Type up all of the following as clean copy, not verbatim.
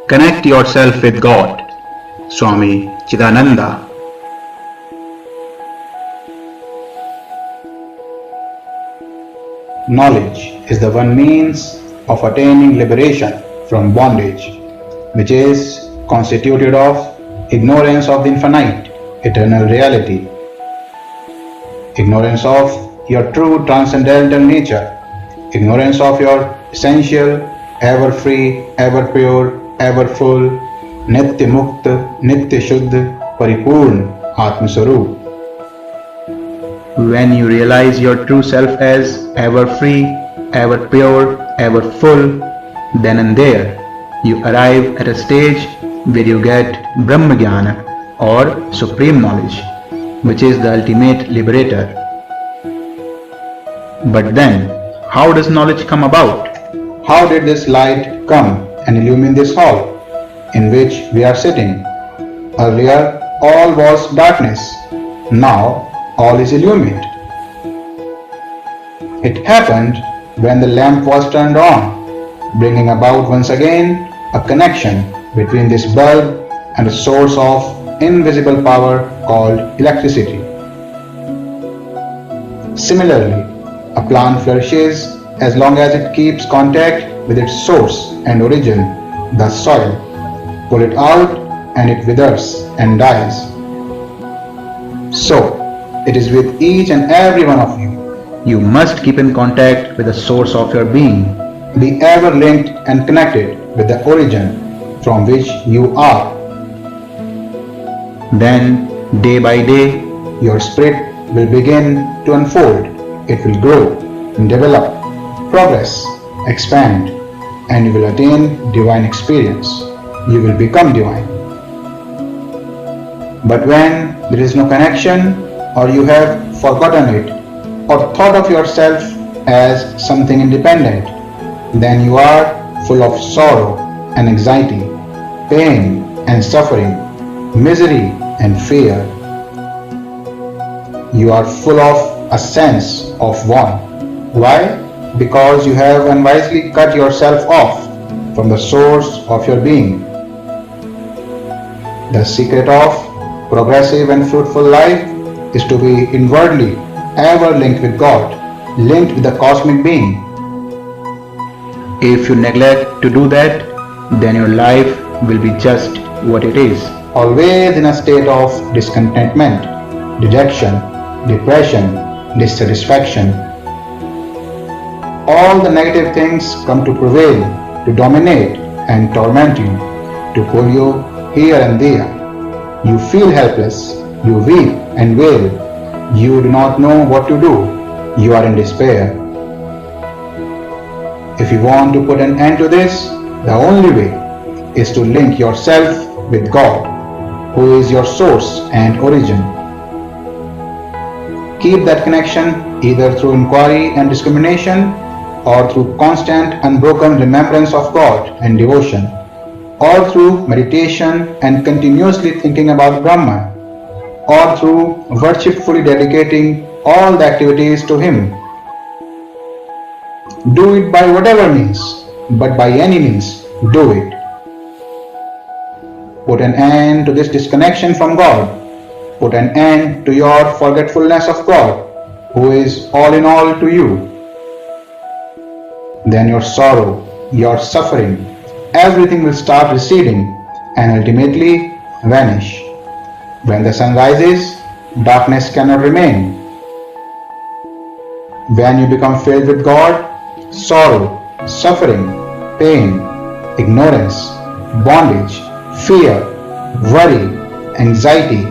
Connect yourself with God. Swami Chidananda. Knowledge is the one means of attaining liberation from bondage, which is constituted of ignorance of the infinite, eternal reality, ignorance of your true transcendental nature, ignorance of your essential, ever free, ever pure, ever full, Nitya Mukta, Nitya Shuddha, Paripurna Atma Swarup. When you realize your true self as ever free, ever pure, ever full, then and there you arrive at a stage where you get Brahma Jnana or supreme knowledge, which is the ultimate liberator. But then, how does knowledge come about? How did this light come and illumine this hall in which we are sitting? Earlier, all was darkness. Now, all is illumined. It happened when the lamp was turned on, bringing about once again a connection between this bulb and a source of invisible power called electricity. Similarly, a plant flourishes as long as it keeps contact with its source and origin, the soil. Pull it out and it withers and dies. So, it is with each and every one of you. You must keep in contact with the source of your being. Be ever linked and connected with the origin from which you are. Then, day by day, your spirit will begin to unfold. It will grow, develop, progress, expand, and you will attain divine experience. You will become divine. But when there is no connection, or you have forgotten it, or thought of yourself as something independent, then you are full of sorrow and anxiety, pain and suffering, misery and fear. You are full of a sense of want. Why? Because you have unwisely cut yourself off from the source of your being. The secret of progressive and fruitful life is to be inwardly ever linked with God, linked with the cosmic being. If you neglect to do that, then your life will be just what it is, always in a state of discontentment, dejection, depression, dissatisfaction. All the negative things come to prevail, to dominate and torment you, to pull you here and there. You feel helpless, you weep and wail. You do not know what to do. You are in despair. If you want to put an end to this, the only way is to link yourself with God, who is your source and origin. Keep that connection either through inquiry and discrimination, or through constant unbroken remembrance of God and devotion, or through meditation and continuously thinking about Brahman, or through worshipfully dedicating all the activities to Him. Do it by whatever means, but by any means, do it. Put an end to this disconnection from God. Put an end to your forgetfulness of God, who is all in all to you. Then your sorrow, your suffering, everything will start receding and ultimately vanish. When the sun rises, darkness cannot remain. When you become filled with God, sorrow, suffering, pain, ignorance, bondage, fear, worry, anxiety,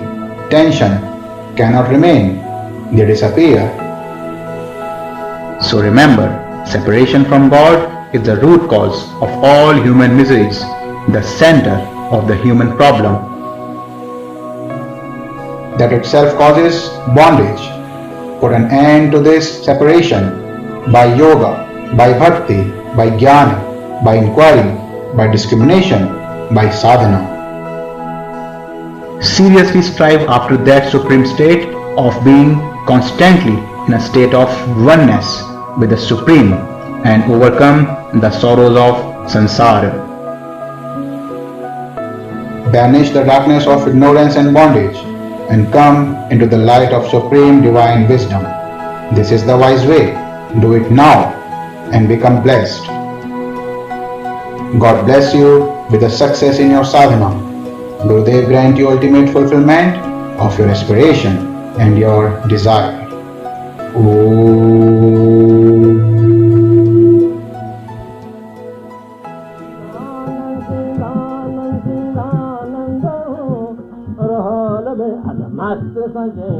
tension cannot remain. They disappear. So remember, separation from God is the root cause of all human miseries, the center of the human problem. That itself causes bondage. Put an end to this separation by yoga, by bhakti, by jnana, by inquiry, by discrimination, by sadhana. Seriously strive after that supreme state of being constantly in a state of oneness with the Supreme and overcome the sorrows of samsara. Banish the darkness of ignorance and bondage and come into the light of supreme divine wisdom. This is the wise way. Do it now and become blessed. God bless you with the success in your sadhana. Gurudev grant you ultimate fulfillment of your aspiration and your desire. Om. मस्त सजे